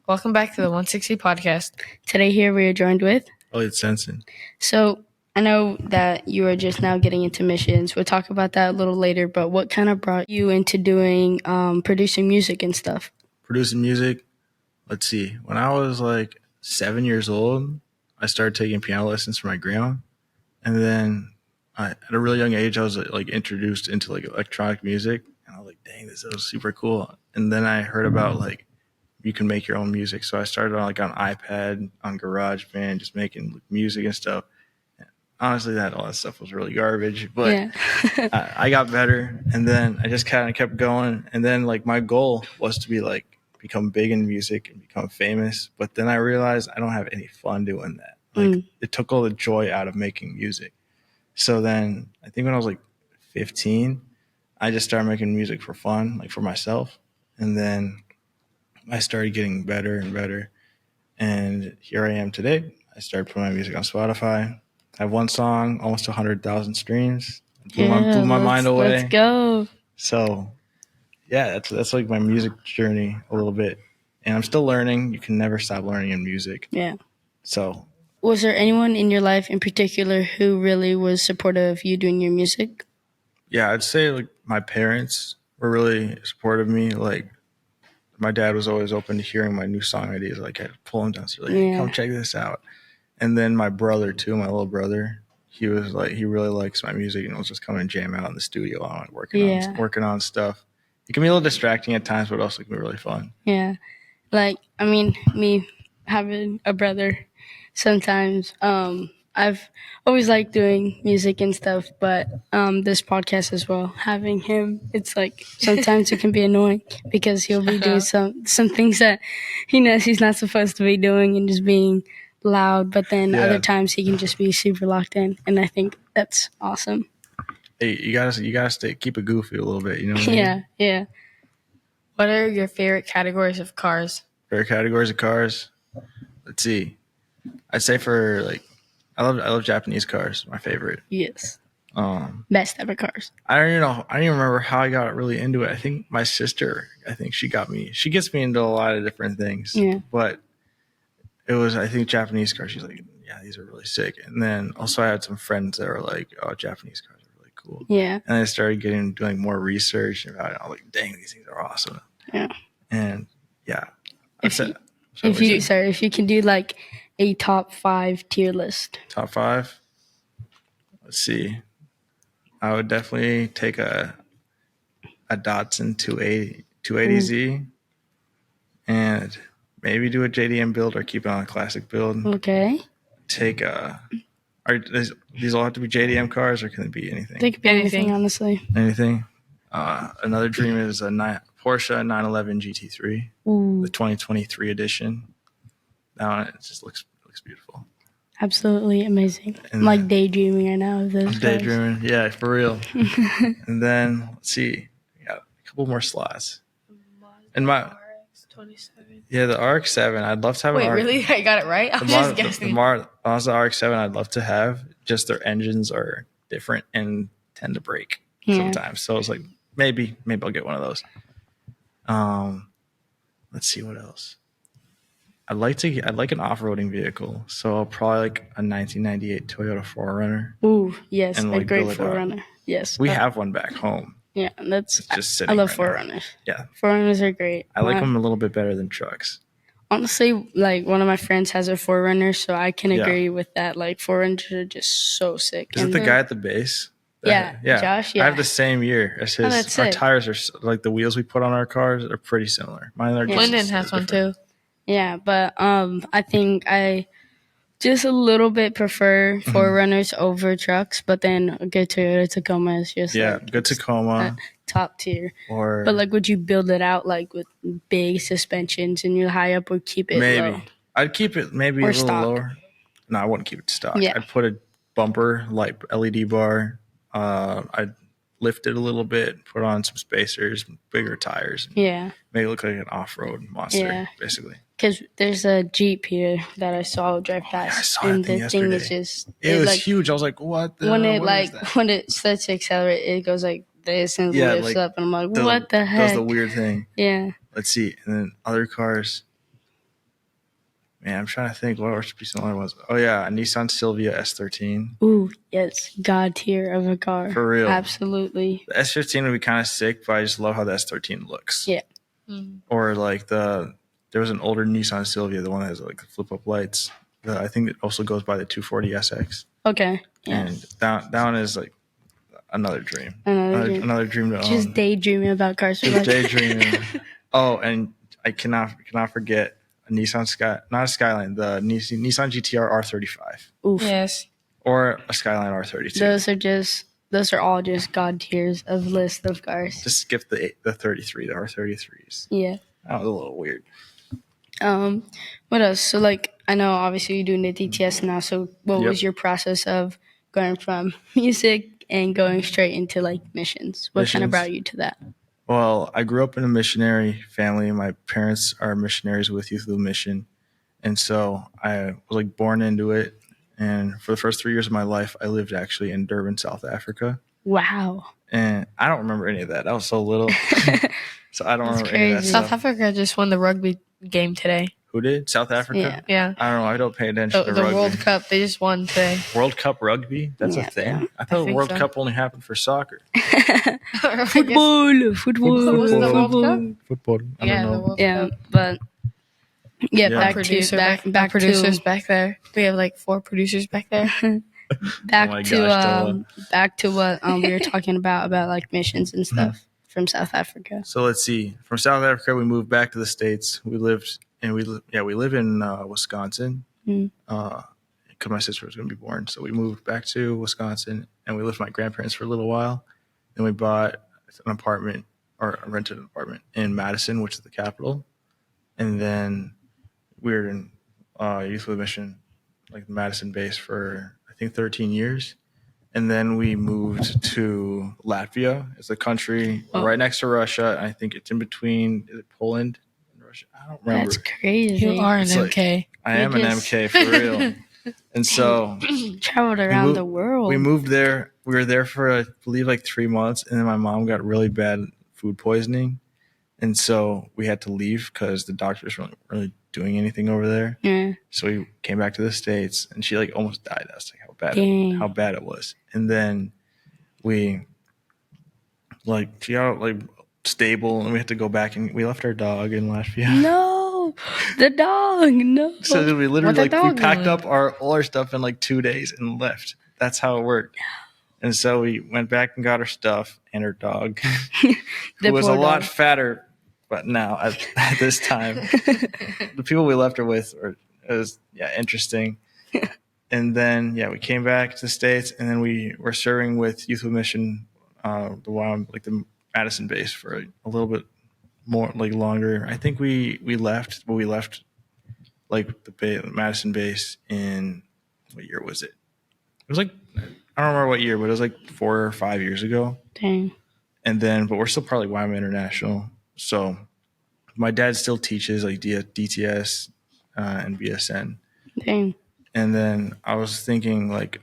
Welcome back to the 160 podcast. Today here we are joined with Elliot Stenson. So I know that you are just now getting into missions. We'll talk about that a little later, but what kind of brought you into doing producing music and stuff? Producing music, let's see. When I was like 7 years old, I started taking piano lessons from my grandma. And then at a really young age, I was like introduced into like electronic music. And I was like, dang, this is super cool. And then I heard about like you can make your own music. So I started on iPad, on GarageBand, just making music and stuff. Honestly, all that stuff was really garbage, but Yeah. I got better, and then I just kind of kept going. And then like my goal was to be like become big in music and become famous. But then I realized I don't have any fun doing that. Like it took all the joy out of making music. So then I think when I was like 15, I just started making music for fun, like for myself. And then I started getting better and better. And here I am today. I started putting my music on Spotify. I have one song, almost 100,000 streams. Blew my mind away. Let's go. So, yeah, that's like my music journey a little bit. And I'm still learning. You can never stop learning in music. Yeah. So, was there anyone in your life in particular who really was supportive of you doing your music? Yeah, I'd say like my parents were really supportive of me. Like my dad was always open to hearing my new song ideas. Like I'd pull him down, so like, hey, come check this out. And then my brother too, my little brother, he was like, he really likes my music and was just coming and jam out in the studio on working on stuff. It can be a little distracting at times, but also can be really fun. Yeah. Like, I mean, me having a brother, sometimes I've always liked doing music and stuff, but this podcast as well, having him, it's like sometimes it can be annoying because he'll be doing some things that he knows he's not supposed to be doing and just being loud, but then other times he can just be super locked in, and I think that's awesome. Hey, you gotta keep it goofy a little bit, you know what I mean? Yeah. What are your favorite categories of cars? Favorite categories of cars? Let's see. I'd say for like, I love Japanese cars. My favorite. Yes. Best ever cars. I don't even remember how I got really into it. I think my sister, she gets me into a lot of different things. Yeah. But it was, I think, Japanese cars. She's like, yeah, these are really sick. And then also I had some friends that were like, oh, Japanese cars are really cool. Yeah. And I started doing more research about it. I was like, dang, these things are awesome. Yeah. And yeah. If you can do like a top 5 tier list. Top 5? Let's see. I would definitely take a Datsun 280Z and maybe do a JDM build or keep it on a classic build. Okay. Take these all have to be JDM cars or can it be anything? They could be anything, honestly. Anything. Another dream is a Porsche 911 GT3, the 2023 edition. That one, it just looks beautiful. Absolutely amazing. I'm like daydreaming right now of those. I'm daydreaming, yeah, for real. And then let's see, we got a couple more slots. And my RX-27. Yeah, the RX-7. I'd love to have. Wait, really? I got it right? I'm just guessing. The Mazda RX-7. I'd love to have. Just their engines are different and tend to break sometimes. So it's like maybe I'll get one of those. Let's see what else. I'd like an off-roading vehicle, so I'll probably like a 1998 Toyota 4Runner. Ooh, yes, and, a great 4Runner. Yes, we have one back home. Yeah, that's just sitting. I love 4Runners. Yeah, 4Runners are great. I like them a little bit better than trucks. Honestly, like one of my friends has a 4Runner, so I can agree with that. Like 4Runners are just so sick. Is it the guy at the base? Yeah, Josh. Yeah, I have the same year as his. Our tires are like the wheels we put on our cars are pretty similar. Mine are. Lyndon has one too. Yeah, but I think I just a little bit prefer 4Runners over trucks, but then a good Toyota Tacoma is just good Tacoma, top tier. But like, would you build it out like with big suspensions and you're high up, or keep it low? I'd keep it maybe a little lower. No, I wouldn't keep it stock. Yeah. I'd put a bumper, like LED bar. I'd lift it a little bit, put on some spacers, bigger tires. Make it look like an off-road monster, basically. Because there's a Jeep here that I saw drive past, and the thing is just it was like, huge. I was like, "What?" When it starts to accelerate, it goes like this and lifts up, and I'm like, "What the heck?" Does the weird thing. Yeah. Let's see, and then other cars. Man, I'm trying to think what should be some other ones. Oh yeah, a Nissan Silvia S13. Ooh, yes, god tier of a car. For real. Absolutely. The S15 would be kind of sick, but I just love how the S13 looks. Yeah. Or like there was an older Nissan Silvia, the one that has like the flip up lights. I think it also goes by the 240 SX. Okay. Yeah. And that one is like another dream. Another dream to own. Just daydreaming about cars. Just daydreaming. Oh, and I cannot forget a Nissan not a Skyline, the Nissan GTR R35. Oof. Yes. Or a Skyline R32. Those are all just god tiers of list of cars. Just skip the 33, the R33s. Yeah. That was a little weird. What else? So like I know obviously you're doing the DTS now, so what was your process of going from music and going straight into like missions? What kind of brought you to that? Well, I grew up in a missionary family. My parents are missionaries with Youth of the Mission. And so I was like born into it. And for the first 3 years of my life, I lived actually in Durban, South Africa. Wow. And I don't remember any of that. I was so little. So I don't remember crazy. any of that South stuff. Africa just won the rugby game today. Who did? South Africa? Yeah. I don't know. I don't pay attention to The rugby. World Cup, they just won today. World Cup rugby? That's a thing? Yeah. I thought the think World so. Cup only happened for soccer. Football. Was it the World Cup? Football. I Yeah, don't the know. World Yeah, Cup. but Yeah. back Producer to back producers back there. We have like 4 producers back there. back Oh my to gosh, Della. back to what we were talking about like missions and stuff from South Africa. So let's see. From South Africa, we moved back to the States. We live in Wisconsin. Because my sister was going to be born. So we moved back to Wisconsin, and we lived with my grandparents for a little while. Then we bought an apartment, or rented an apartment in Madison, which is the capital. And then we were in Youth of the Mission, like the Madison base, for I think 13 years. And then we moved to Latvia. It's a country right next to Russia. I think it's in between Poland and Russia. I don't remember. That's crazy. You are an It's like- MK. I am an MK for real. And so Traveled around the world. we moved there. We were there for, I believe, like 3 months. And then my mom got really bad food poisoning. And so we had to leave because the doctors weren't really doing anything over there. Yeah. So we came back to the States, and she like almost died. That's like Dang. how bad it was. And then she got like stable, and we had to go back, and we left our dog in Latvia. No, the dog. No. So we literally What the we dog packed doing? up all our stuff in like 2 days and left. That's how it worked. And so we went back and got her stuff and her dog, who was a poor lot dog. fatter. But now at this time, the people we left her with was interesting. And then we came back to the States, and then we were serving with Youth of the Mission, the YWAM, like the Madison base, for a little bit more, like longer. I think we left like the Madison base in, what year was it? It was like, I don't remember what year, but it was like 4 or 5 years ago. Dang. And then, but we're still probably YWAM International. So my dad still teaches like DTS and VSN. Dang. And then I was thinking, like,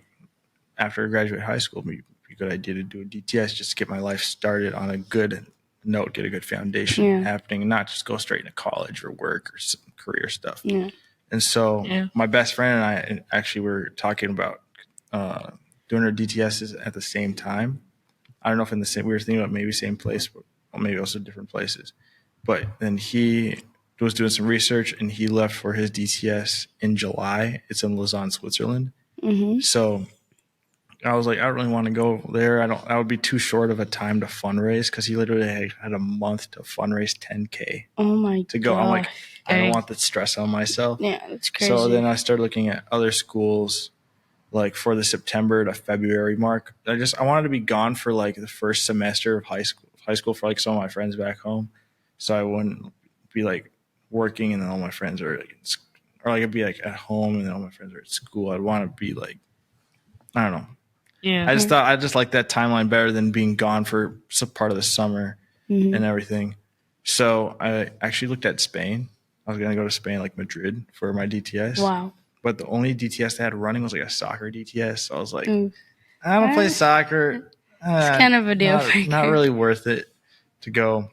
after I graduate high school, it'd be a good idea to do a DTS just to get my life started on a good note, get a good foundation happening, and not just go straight into college or work or some career stuff. Yeah. And so my best friend and I actually were talking about doing our DTSs at the same time. I don't know if we were thinking about maybe same place, but maybe also different places. But then he was doing some research, and he left for his DTS in July. It's in Lausanne, Switzerland. Mm-hmm. So I was like, I don't really want to go there. That would be too short of a time to fundraise, because he literally had a month to fundraise $10K Oh my to go. God. I'm like, I don't want the stress on myself. Yeah, that's crazy. So then I started looking at other schools, like for the September to February mark. I wanted to be gone for like the first semester of high school for like some of my friends back home, so I wouldn't be like working and then all my friends are like, or like I'd be like at home and then all my friends are at school. I'd want to be like, I don't know. Yeah. I just like that timeline better than being gone for some part of the summer and everything. So I actually looked at Spain. I was going to go to Spain, like Madrid, for my DTS. Wow. But the only DTS they had running was like a soccer DTS. So I was like, I don't play soccer. It's kind of a deal breaker. Not really worth it to go.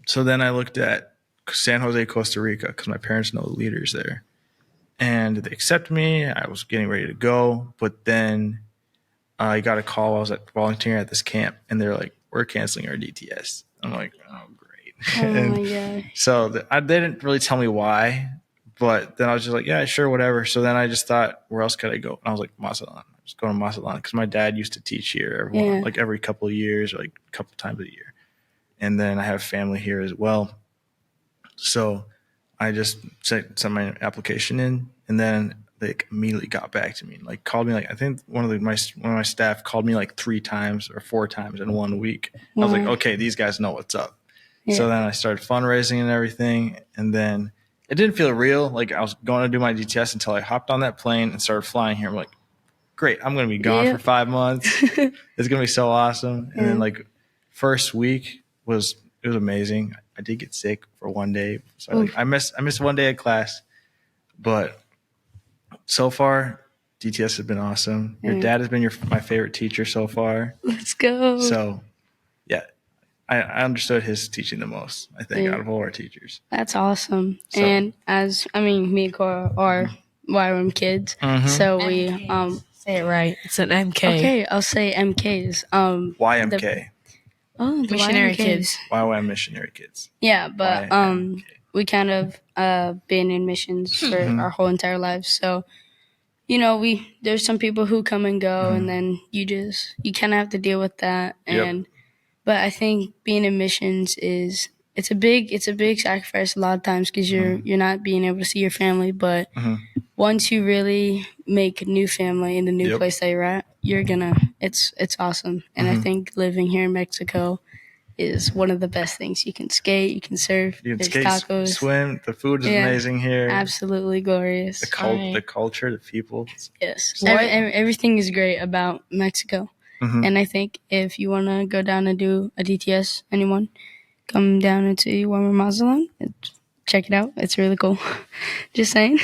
So then I looked at San Jose, Costa Rica, because my parents know the leaders there. and they accepted me. I was getting ready to go, but then I got a call. I was volunteering at this camp, and they're like, "We're canceling our DTS." I'm like, "Oh, great!" Oh and my god. so they didn't really tell me why, but then I was just like, "Yeah, sure, whatever." So then I just thought, "Where else could I go?" And I was like, "Mazatlan." I was going to Mazatlan because my dad used to teach here every couple of years, or like a couple times a year, and then I have family here as well. So I just sent my application in, and then they immediately got back to me, and like called me. Like I think one of my staff called me like 3 times or 4 times in 1 week. I was like, okay, these guys know what's up. Yeah. So then I started fundraising and everything, and then it didn't feel real. Like I was going to do my DTS until I hopped on that plane and started flying here. I'm like, great, I'm going to be gone for 5 months. It's going to be so awesome. And then like first week was amazing. I did get sick for 1 day, so I missed 1 day of class, but so far DTS has been awesome. Your dad has been my favorite teacher so far. Let's go. So yeah, I understood his teaching the most, I think, out of all our teachers. That's awesome. So, and me and Cora are YWAM kids, so we say it right. It's an MK. Okay, I'll say MKs. YMK. The missionary kids. YWAM missionary kids. Yeah, but we kind of been in missions for our whole entire lives. So, there's some people who come and go, and then you kind of have to deal with that. And but I think being in missions it's a big sacrifice a lot of times because you're not being able to see your family. But once you really make a new family in the new place that you're at, it's awesome. And I think living here in Mexico is one of the best things. You can skate, you can surf, you can there's skate, tacos, swim. The food is amazing here. Absolutely glorious. The culture, the people. Yes, everything is great about Mexico. And I think if you want to go down and do a DTS, anyone, come down into YWAM Mazatlan. Check it out. It's really cool. Just saying.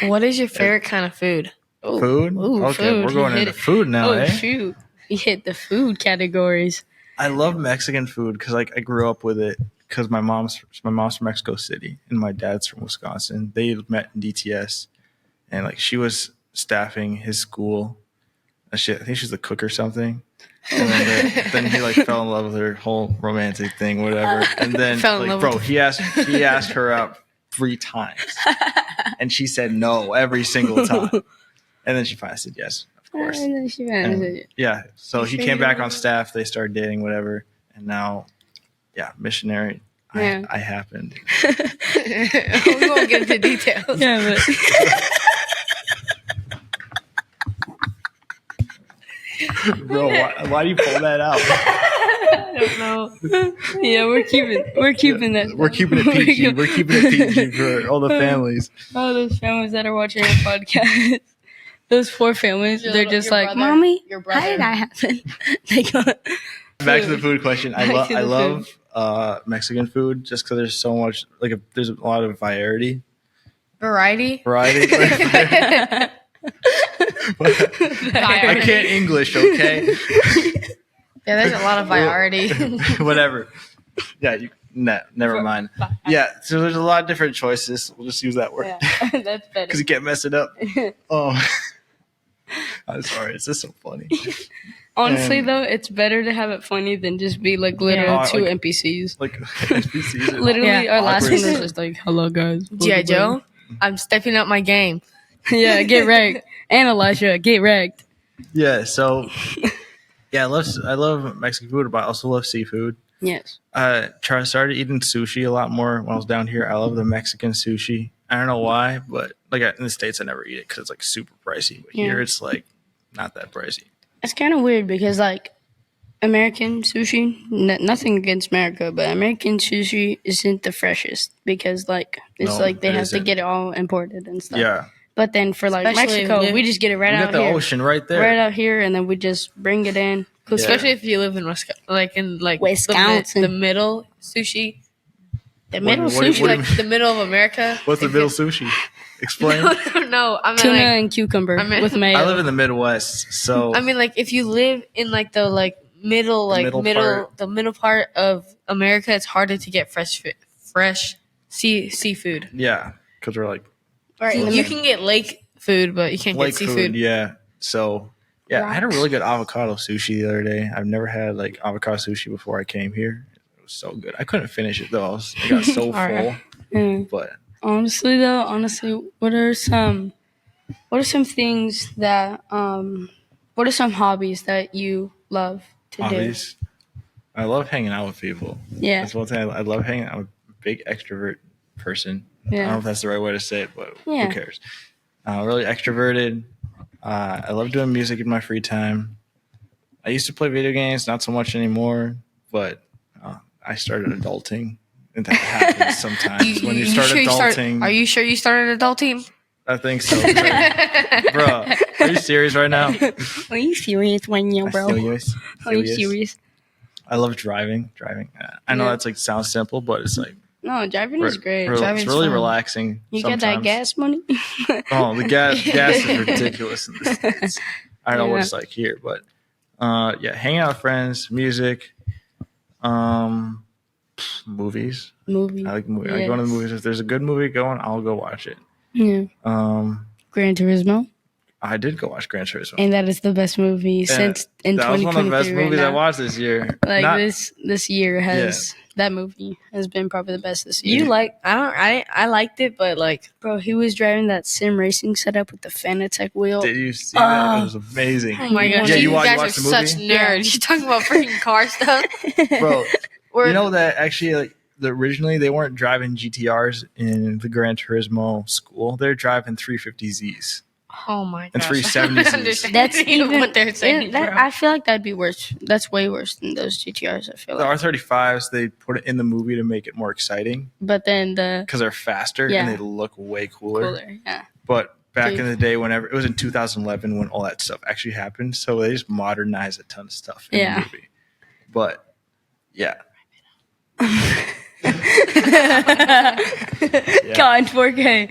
What is your favorite kind of food? Food? Okay, food. We're going into food now, shoot. We hit the food categories. I love Mexican food because I grew up with it because my mom's from Mexico City and my dad's from Wisconsin. They met in DTS, and like she was staffing his school. I think she's the cook or something. And then he like fell in love with her whole romantic thing, whatever. And then he asked her out 3 times, and she said no every single time. And then she finally said yes, of course. So he came back on staff. They started dating, whatever, and now, missionary. I happened. We won't get into details. Yeah, but. Bro, why do you pull that out? I don't know. Yeah, we're keeping that. We're keeping it PG. We're keeping it PG for all the families. All those families that are watching our podcast. Those 4 families, they're just like, brother, Mommy, how did that happen? Back to the food question. I love Mexican food just because there's so much, there's a lot of variety. Variety? I can't English, okay? Yeah, there's a lot of variety. Whatever. Yeah, never mind. Yeah, so there's a lot of different choices. We'll just use that word. Yeah, that's better. Because you can't mess it up. Oh, I'm sorry. It's just so funny. Honestly, though, it's better to have it funny than just be literal 2 NPCs. NPCs. Literally, our last one was just like, "Hello, guys." G.I. Joe, I'm stepping up my game. Yeah, get wrecked. And Elijah, get wrecked. Yeah, so I love Mexican food, but I also love seafood. Yes. I started eating sushi a lot more when I was down here. I love the Mexican sushi. I don't know why, but in the States I never eat it because it's super pricey. But here it's not that pricey. It's kind of weird because American sushi, nothing against America, but American sushi isn't the freshest because they have to get it all imported and stuff. Yeah. But then for Mexico, we just get it right out here. We got the ocean right there. Right out here, and then we just bring it in. Especially if you live in Wisconsin, Wisconsin. The middle sushi. The middle sushi? The middle of America. What's the middle sushi? Explain. No, I mean tuna and cucumber with mayo. I live in the Midwest, so I mean if you live in the middle part of America, it's harder to get fresh seafood. Yeah, because we're Right in the You middle. can get lake food, but you can't Lake get seafood. food, yeah. So yeah, I had a Rocks. really good avocado sushi the other day. I've never had like avocado sushi before I came here. It was so good. I couldn't finish it though. I got so Alright. full. Yeah. But Honestly, what are some things that what are some hobbies that you love to hobbies, I love hanging out with people. do? Yeah. That's one thing I love hanging out with. A big extrovert person. I don't know Yeah. if that's the right way to say it, but Yeah. who cares? Really extroverted. I love doing music in my free time. I used to play video games, not so much anymore, but I started adulting. And that happens sometimes. When you start adulting. Are you sure you started adulting? I think so. Bro, are you serious right now? Are you serious right now, bro? Serious? Are you serious? I love driving. I know Yeah. that's like sounds simple, but it's like No, driving is great. it's Driving's really fun. relaxing. You sometimes. get that gas money? Oh, the gas is ridiculous in the States. I don't know what Yeah. it's like here, but yeah, hanging out with friends, music, movies. Movie. I like movies. I go to the movies. If there's a good movie going, I'll go watch it. Yeah. Gran Turismo. I did go watch Gran Turismo. And that is the best movie since in 2023. That was one of the best movies right I now. watched this year. Like this year has that movie has been probably the best this year. You I liked it, but like Bro, he was driving that sim racing setup with the Fanatec wheel. Did you see that? It was amazing. oh my gosh, Yeah, you guys are watched the such movie? nerds. You're talking about freaking car stuff. Bro, Or you know that actually, like, originally they weren't driving GTRs in the Gran Turismo school. They're driving 350Zs oh my and gosh, 370Zs. That's even what they're saying. that, bro. I feel like that'd be worse. That's way worse than those GTRs. I feel The like. R35s, they put it in the movie to make it more exciting But then the because they're faster Yeah. and they look way cooler. yeah. But back Dude. in the day, whenever it was in 2011 when all that stuff actually happened, so they just modernized a ton of stuff in Yeah. the movie. But yeah. God, 4K.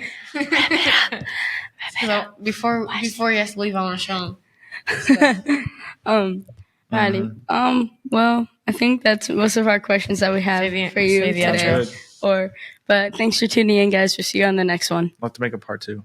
So before he has to leave, I want to show him. Riley. Well, I think that's most of our questions that we have for you save the today. Sounds good. But thanks for tuning in, guys. We'll see you on the next one. I'll have to make a part 2.